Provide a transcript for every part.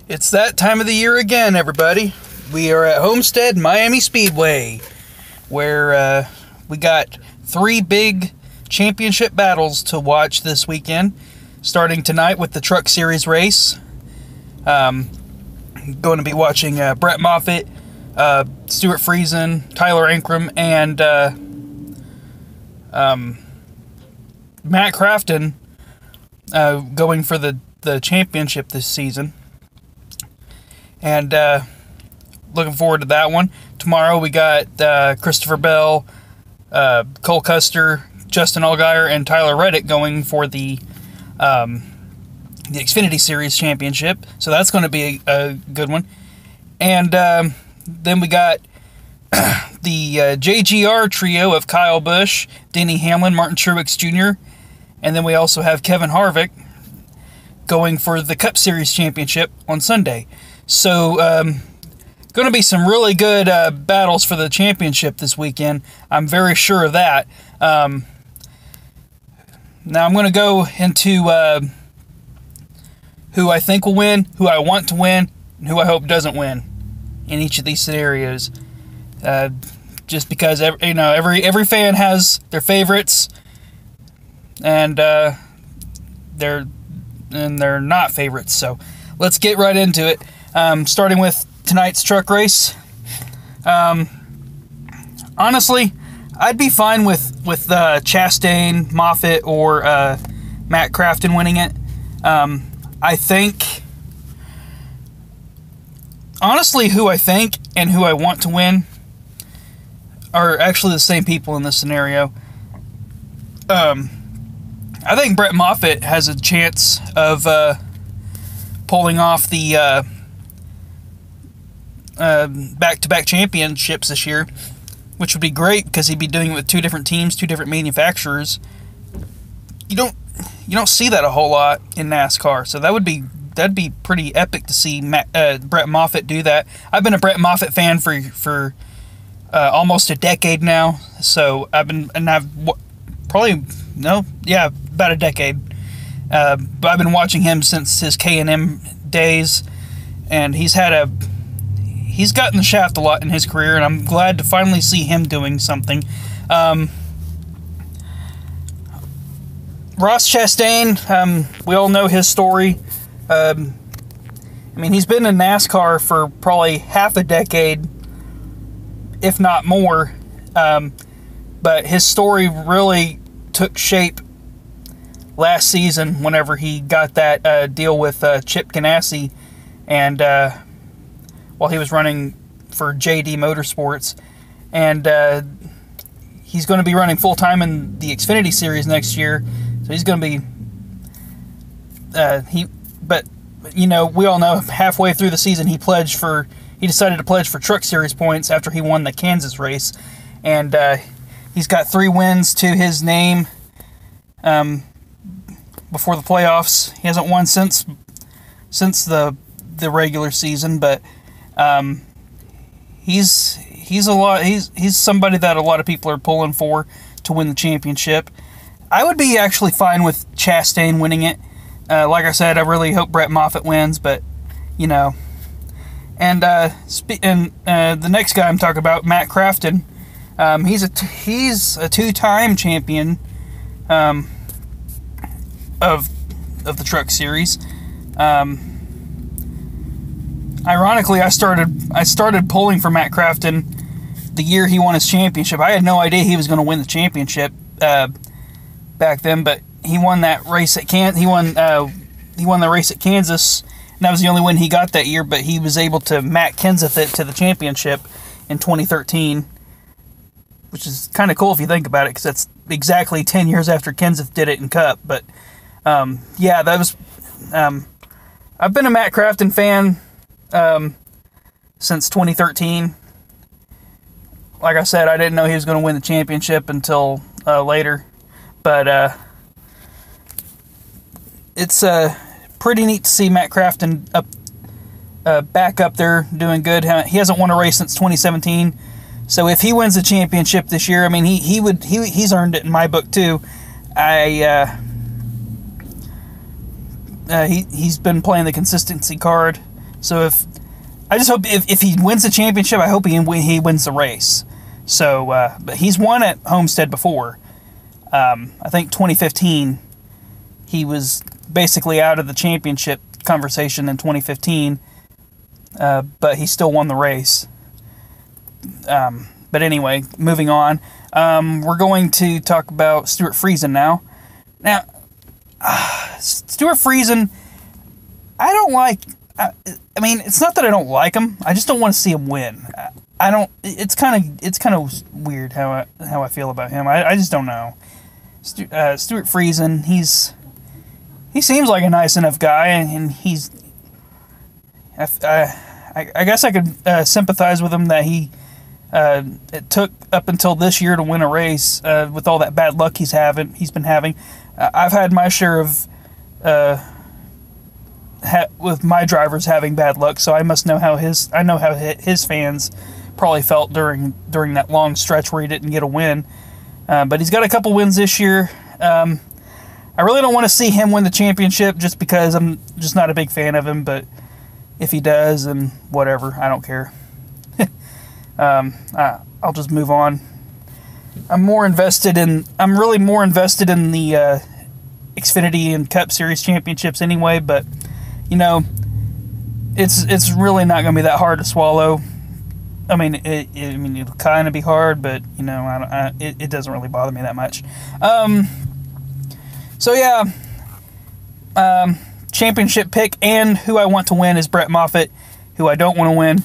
It's that time of the year again, everybody. We are at Homestead Miami Speedway, where we got 3 big championship battles to watch this weekend, starting tonight with the Truck Series race. Going to be watching Brett Moffitt, Stuart Friesen, Tyler Ankrum, and Matt Crafton going for the championship this season. And looking forward to that one. Tomorrow we got Christopher Bell, Cole Custer, Justin Allgaier, and Tyler Reddick going for the Xfinity Series championship. So that's going to be a good one. And then we got the JGR trio of Kyle Busch, Denny Hamlin, Martin Truex Jr., and then we also have Kevin Harvick going for the Cup Series championship on Sunday. So, going to be some really good battles for the championship this weekend. I'm very sure of that. Now I'm going to go into who I think will win, who I want to win, and who I hope doesn't win in each of these scenarios. Just because every fan has their favorites, and they're not favorites. So let's get right into it. Starting with tonight's truck race. Honestly, I'd be fine with Chastain, Moffitt, or Matt Crafton winning it. I think, honestly, who I think and who I want to win are actually the same people in this scenario. I think Brett Moffitt has a chance of pulling off the back-to-back championships this year, which would be great because he'd be doing it with 2 different teams, 2 different manufacturers. You don't see that a whole lot in NASCAR, so that'd be pretty epic to see Brett Moffitt do that. I've been a Brett Moffitt fan for almost a decade now, so about a decade. But I've been watching him since his K&M days, and he's gotten the shaft a lot in his career, and I'm glad to finally see him doing something. Ross Chastain, we all know his story. He's been in NASCAR for probably half a decade, if not more, but his story really took shape last season whenever he got that deal with Chip Ganassi, and while he was running for JD Motorsports, and he's going to be running full-time in the Xfinity Series next year, so he's going to be we all know halfway through the season he decided to pledge for Truck Series points after he won the Kansas race, and he's got 3 wins to his name before the playoffs. He hasn't won since the regular season, but he's somebody that a lot of people are pulling for to win the championship. I would be actually fine with Chastain winning it. Like I said, I really hope Brett Moffitt wins, but And the next guy I'm talking about, Matt Crafton, he's a 2-time champion of the Truck Series. Ironically, I started pulling for Matt Crafton the year he won his championship. I had no idea he was going to win the championship back then, but he won that race at he won the race at Kansas, and that was the only win he got that year. But he was able to Matt Kenseth it to the championship in 2013, which is kind of cool if you think about it, because that's exactly 10 years after Kenseth did it in Cup. But yeah, that was. I've been a Matt Crafton fan since 2013. Like I said, I didn't know he was going to win the championship until later, but it's pretty neat to see Matt Crafton back up there doing good. He hasn't won a race since 2017, so if he wins the championship this year, I mean, he's earned it in my book too. He's been playing the consistency card So I just hope if he wins the championship, I hope he wins the race. So, but he's won at Homestead before. I think 2015, he was basically out of the championship conversation in 2015, but he still won the race. But anyway, moving on. We're going to talk about Stuart Friesen now. Now, Stuart Friesen, I don't like... I mean, it's not that I don't like him. I just don't want to see him win. I don't... It's kind of weird how I feel about him. I just don't know. Stuart Friesen, he seems like a nice enough guy, and he's... I guess I could sympathize with him that it took up until this year to win a race with all that bad luck he's been having. I've had my share of with my drivers having bad luck, so I must know how his fans probably felt during that long stretch where he didn't get a win. But he's got a couple wins this year. I really don't want to see him win the championship just because I'm just not a big fan of him, but if he does, then whatever, I don't care. I'll just move on. I'm really more invested in the Xfinity and Cup Series championships anyway, but you know, it's really not going to be that hard to swallow. I mean, it'll kind of be hard, but you know, it doesn't really bother me that much. So yeah, championship pick and who I want to win is Brett Moffitt. Who I don't want to win,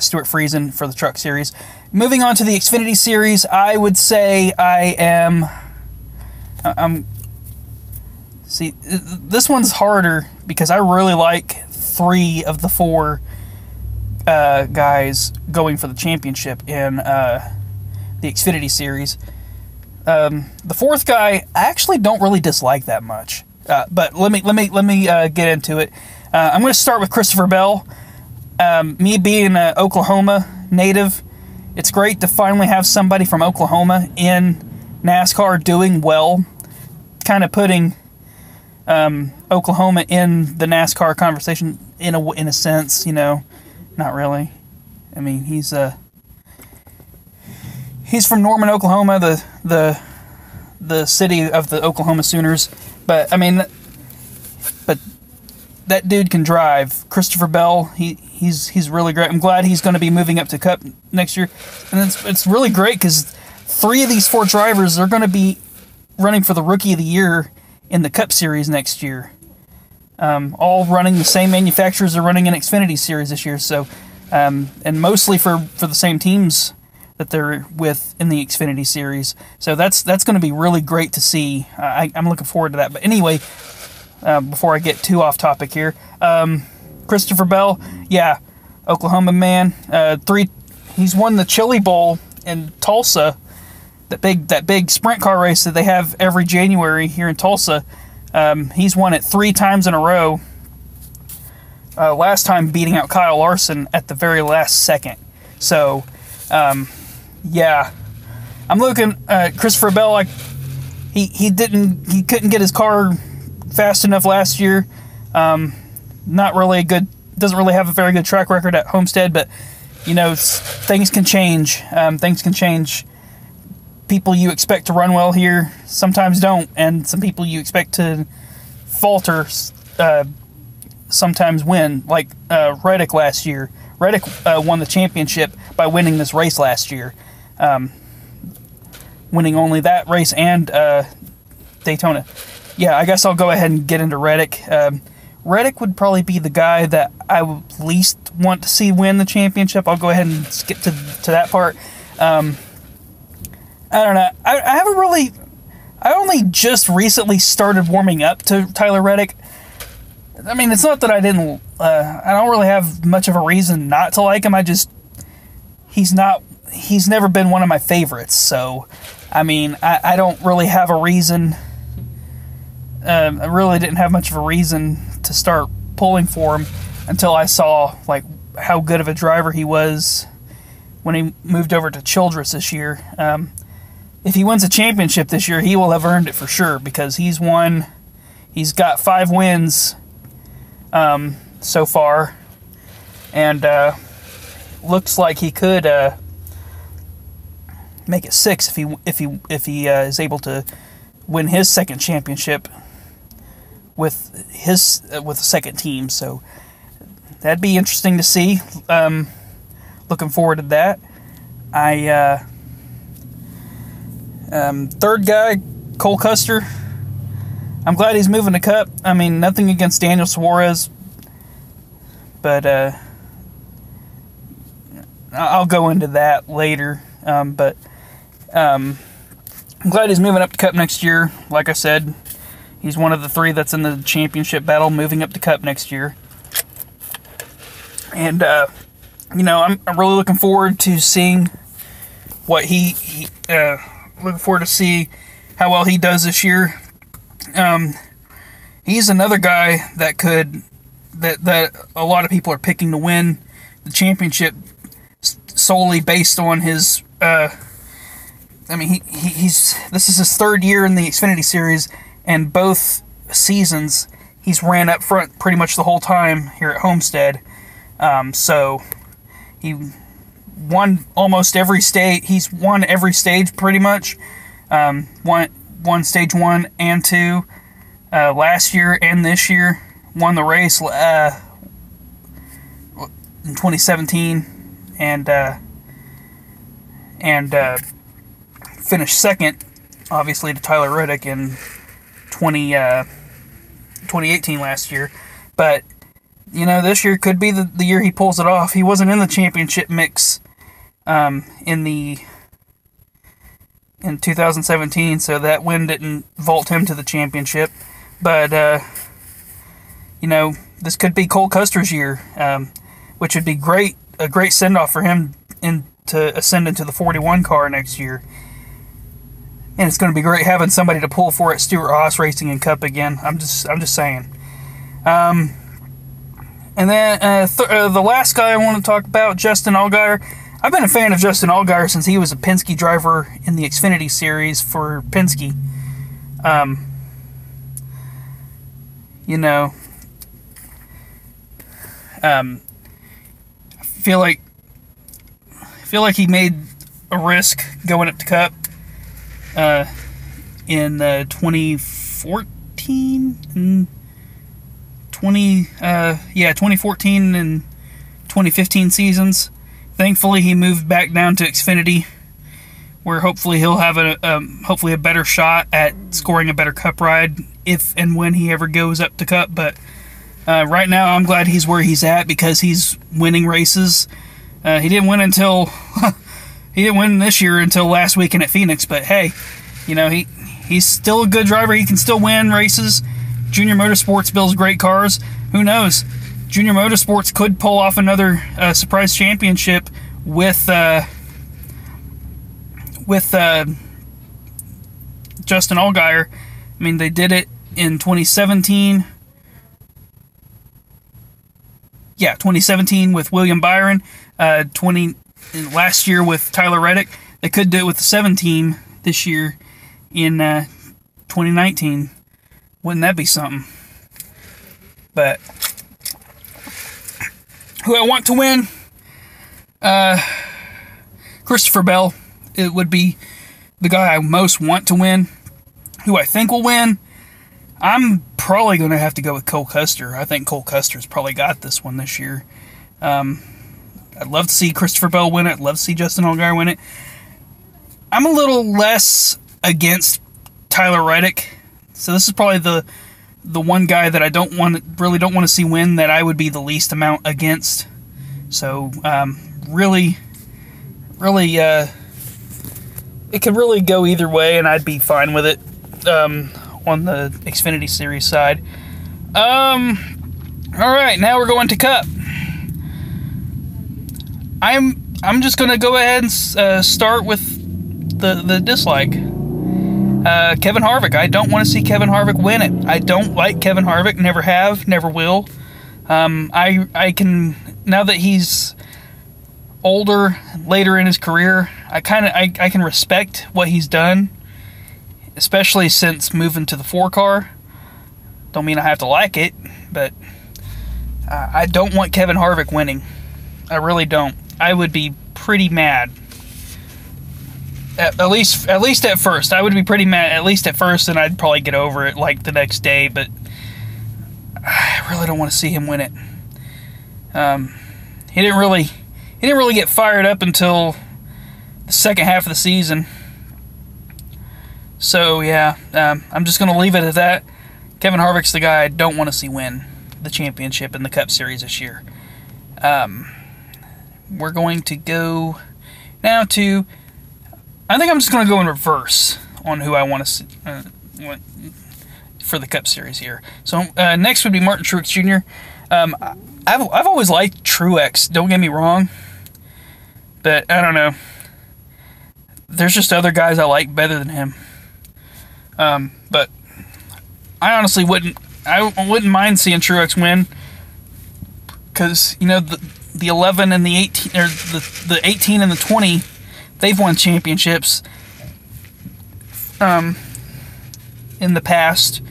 Stuart Friesen for the Truck Series. Moving on to the Xfinity Series, I would say see, this one's harder because I really like 3 of the 4 guys going for the championship in the Xfinity Series. The 4th guy, I actually don't really dislike that much. But let me get into it. I'm going to start with Christopher Bell. Me being an Oklahoma native, it's great to finally have somebody from Oklahoma in NASCAR doing well, kind of putting Oklahoma in the NASCAR conversation in a sense, you know, not really. I mean, he's from Norman, Oklahoma, the city of the Oklahoma Sooners. But I mean, but that dude can drive. Christopher Bell, he's really great. I'm glad he's going to be moving up to Cup next year, and it's really great because 3 of these 4 drivers are going to be running for the Rookie of the Year in the Cup Series next year. All running the same manufacturers are running an Xfinity Series this year. So, and mostly for the same teams that they're with in the Xfinity Series. So that's going to be really great to see. I'm looking forward to that. But anyway, before I get too off topic here, Christopher Bell, yeah, Oklahoma man. He's won the Chili Bowl in Tulsa, that big sprint car race that they have every January here in Tulsa. He's won it 3 times in a row. Last time beating out Kyle Larson at the very last second. So, yeah, I'm looking at Christopher Bell. Like he couldn't get his car fast enough last year. Not really good. Doesn't really have a very good track record at Homestead, but you know, things can change. Things can change. People you expect to run well here sometimes don't, and some people you expect to falter sometimes win, like Reddick last year. Reddick won the championship by winning this race last year, winning only that race and Daytona. Yeah, I guess I'll go ahead and get into Reddick. Reddick would probably be the guy that I would least want to see win the championship. I'll go ahead and skip to that part. I don't know. I haven't really... I only just recently started warming up to Tyler Reddick. I mean, it's not that I didn't... I don't really have much of a reason not to like him. He's never been one of my favorites. So, I mean, I don't really have a reason... I really didn't have much of a reason to start pulling for him until I saw, like, how good of a driver he was when he moved over to Childress this year. If he wins a championship this year, he will have earned it for sure because he's got 5 wins so far. and looks like he could make it 6 if he is able to win his second championship with the second team. So that'd be interesting to see. Looking forward to that. Third guy, Cole Custer. I'm glad he's moving to Cup. I mean, nothing against Daniel Suarez, but I'll go into that later. But I'm glad he's moving up to Cup next year. Like I said, he's one of the 3 that's in the championship battle, moving up to Cup next year. And I'm really looking forward to seeing what looking forward to see how well he does this year. He's another guy that a lot of people are picking to win the championship solely based on his. This is his 3rd year in the Xfinity Series, and both seasons he's ran up front pretty much the whole time here at Homestead. So he won almost every stage. He's won every stage pretty much. Won stage 1 and 2 last year and this year. Won the race in 2017 and finished second, obviously, to Tyler Reddick in 2018 last year. But this year could be the year he pulls it off. He wasn't in the championship mix in 2017, so that win didn't vault him to the championship. But this could be Cole Custer's year, which would be a great send-off for him to ascend into the 41 car next year. And it's going to be great having somebody to pull for at Stewart-Haas Racing and Cup again. I'm just saying. And then the last guy I want to talk about, Justin Allgaier. I've been a fan of Justin Allgaier since he was a Penske driver in the Xfinity Series for Penske. I feel like he made a risk going up to Cup in 2014 and 2014 and 2015 seasons. Thankfully, he moved back down to Xfinity, where hopefully he'll have a better shot at scoring a better Cup ride if and when he ever goes up to Cup. But right now, I'm glad he's where he's at because he's winning races. He didn't win this year until last weekend at Phoenix. But hey, he's still a good driver. He can still win races. Junior Motorsports builds great cars. Who knows? Junior Motorsports could pull off another surprise championship with Justin Allgaier. I mean, they did it in 2017. Yeah, 2017 with William Byron. Last year with Tyler Reddick. They could do it with the 7 team this year in 2019. Wouldn't that be something? But who I want to win? Christopher Bell. It would be the guy I most want to win. Who I think will win? I'm probably going to have to go with Cole Custer. I think Cole Custer's probably got this one this year. I'd love to see Christopher Bell win it. I'd love to see Justin Allgaier win it. I'm a little less against Tyler Reddick. So this is probably the one guy that I really don't want to see win, that I would be the least amount against. So really, it could really go either way, and I'd be fine with it on the Xfinity Series side. All right, now we're going to Cup. I'm just gonna go ahead and start with the dislike. Kevin Harvick. I don't want to see Kevin Harvick win it. I don't like Kevin Harvick. Never have. Never will. I can, now that he's older, later in his career, I can respect what he's done, especially since moving to the 4 car. Don't mean I have to like it, but I don't want Kevin Harvick winning. I really don't. I would be pretty mad. At least at first. I would be pretty mad at least at first, and I'd probably get over it like the next day, but I really don't want to see him win it. He didn't really get fired up until the second half of the season. So yeah, I'm just going to leave it at that. Kevin Harvick's the guy I don't want to see win the championship in the Cup Series this year. We're going to go now to... I think I'm just going to go in reverse on who I want to see for the Cup Series here. So next would be Martin Truex Jr. I've always liked Truex, don't get me wrong, but I don't know. There's just other guys I like better than him. But I honestly wouldn't mind seeing Truex win, because you know the 11 and the 18, or the 18 and the 20, they've won championships in the past.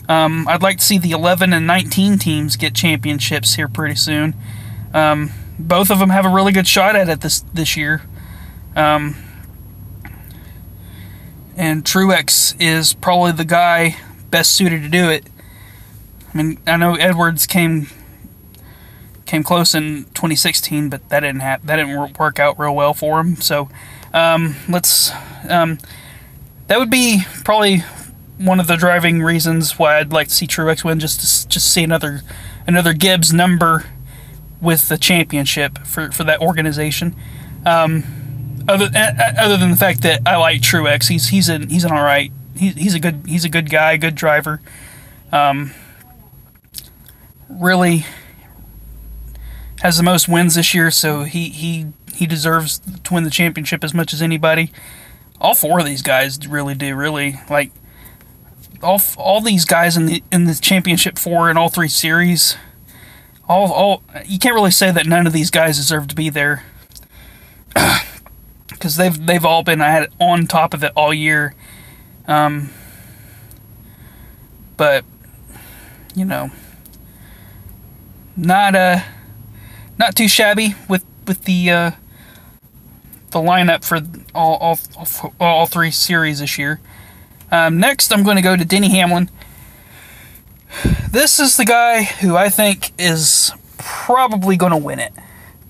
I'd like to see the 11 and 19 teams get championships here pretty soon. Both of them have a really good shot at it this year. And Truex is probably the guy best suited to do it. I mean, I know Edwards came close in 2016, but that didn't work out real well for him. So that would be probably one of the driving reasons why I'd like to see Truex win, just to see another Gibbs number with the championship for that organization. Other than the fact that I like Truex, he's an all right. He's a good guy, good driver. Really has the most wins this year, so he deserves to win the championship as much as anybody. All four of these guys really do. Really, like all these guys in the championship four in all three series. All you can't really say that none of these guys deserve to be there, because they've all been on top of it all year. But you know, not too shabby with the lineup for all three series this year. Next, I'm going to go to Denny Hamlin. This is the guy who I think is probably going to win it,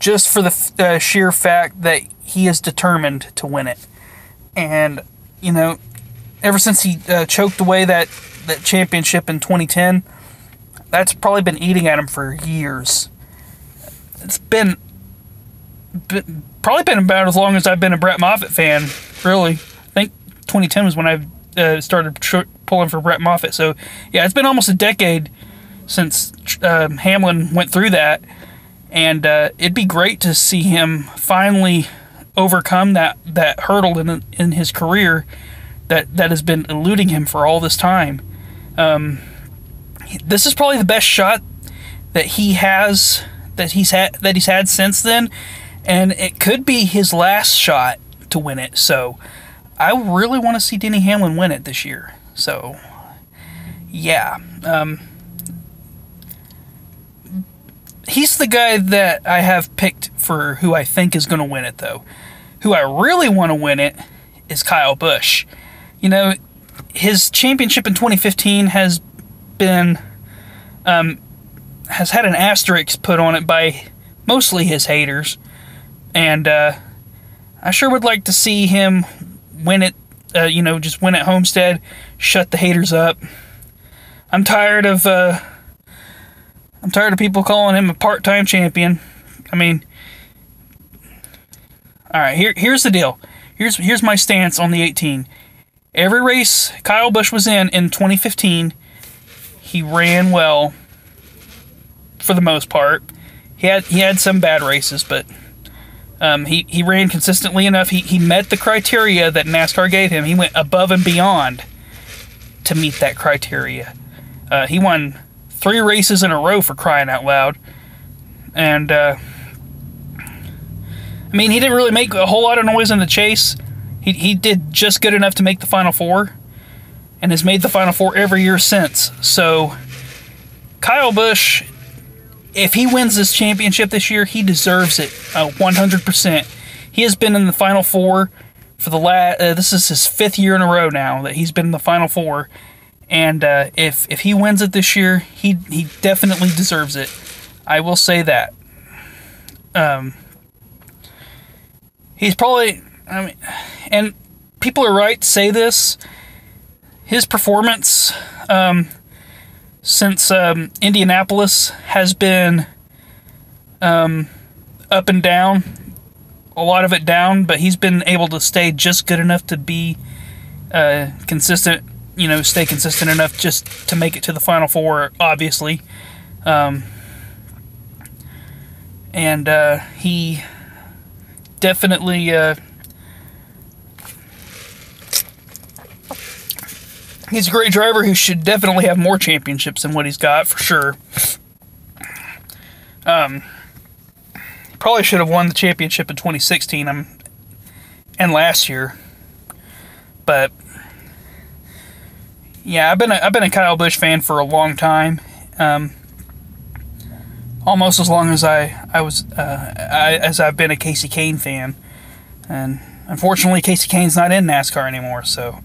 just for the sheer fact that he is determined to win it. And, you know, ever since he choked away that championship in 2010, that's probably been eating at him for years. It's probably been about as long as I've been a Brett Moffitt fan, really. I think 2010 was when I started pulling for Brett Moffitt. So, yeah, it's been almost a decade since Hamlin went through that. And it'd be great to see him finally overcome that hurdle in his career that has been eluding him for all this time. This is probably the best shot that he's had since then, and it could be his last shot to win it. So I really want to see Denny Hamlin win it this year. So yeah, he's the guy that I have picked for who I think is going to win it, though. Who I really want to win it is Kyle Busch. You know, his championship in 2015 has had an asterisk put on it by mostly his haters, and I sure would like to see him win it. Just win at Homestead, shut the haters up. I'm tired of people calling him a part-time champion. I mean, all right, here's the deal. Here's my stance on the 18. Every race Kyle Busch was in 2015, he ran well for the most part. He had some bad races, but he ran consistently enough. He met the criteria that NASCAR gave him. He went above and beyond to meet that criteria. He won 3 races in a row, for crying out loud. And I mean, he didn't really make a whole lot of noise in the chase. He did just good enough to make the Final Four, and has made the Final Four every year since. So Kyle Busch if he wins this championship this year, he deserves it 100%. He has been in the Final Four for the this is his 5th year in a row now that he's been in the Final Four. And if he wins it this year, he definitely deserves it. I will say that. He's probably, I mean, and people are right to say this. His performance since Indianapolis has been up and down, a lot of it down, but he's been able to stay just good enough to be consistent. Stay consistent enough just to make it to the Final Four, obviously. And he definitely he's a great driver who should definitely have more championships than what he's got, for sure. Probably should have won the championship in 2016 and last year. But yeah, I've been a Kyle Busch fan for a long time, almost as long as as I've been a Casey Kane fan, and unfortunately Casey Kane's not in NASCAR anymore. So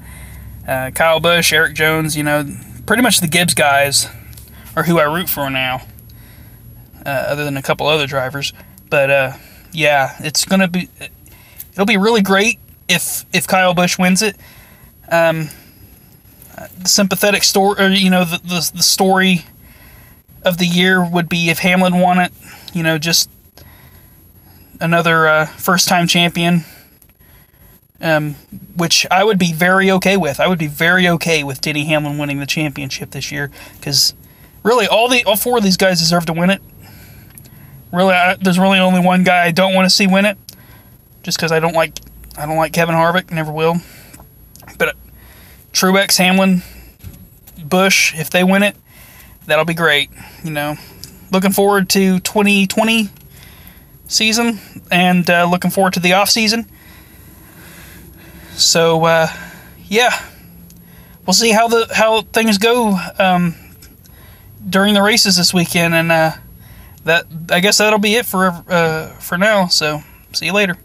Kyle Busch, Eric Jones, pretty much the Gibbs guys are who I root for now, other than a couple other drivers. But yeah, it'll be really great if Kyle Busch wins it. The sympathetic story, or the story of the year would be if Hamlin won it. Just another first-time champion, which I would be very okay with. I would be very okay with Denny Hamlin winning the championship this year, because really all 4 of these guys deserve to win it. Really, there's really only one guy I don't want to see win it, just because I don't like Kevin Harvick, never will. But Truex, Hamlin, Busch, if they win it, that'll be great. Looking forward to 2020 season, and looking forward to the off season. So yeah, we'll see how things go during the races this weekend, and I guess that'll be it for now. So see you later.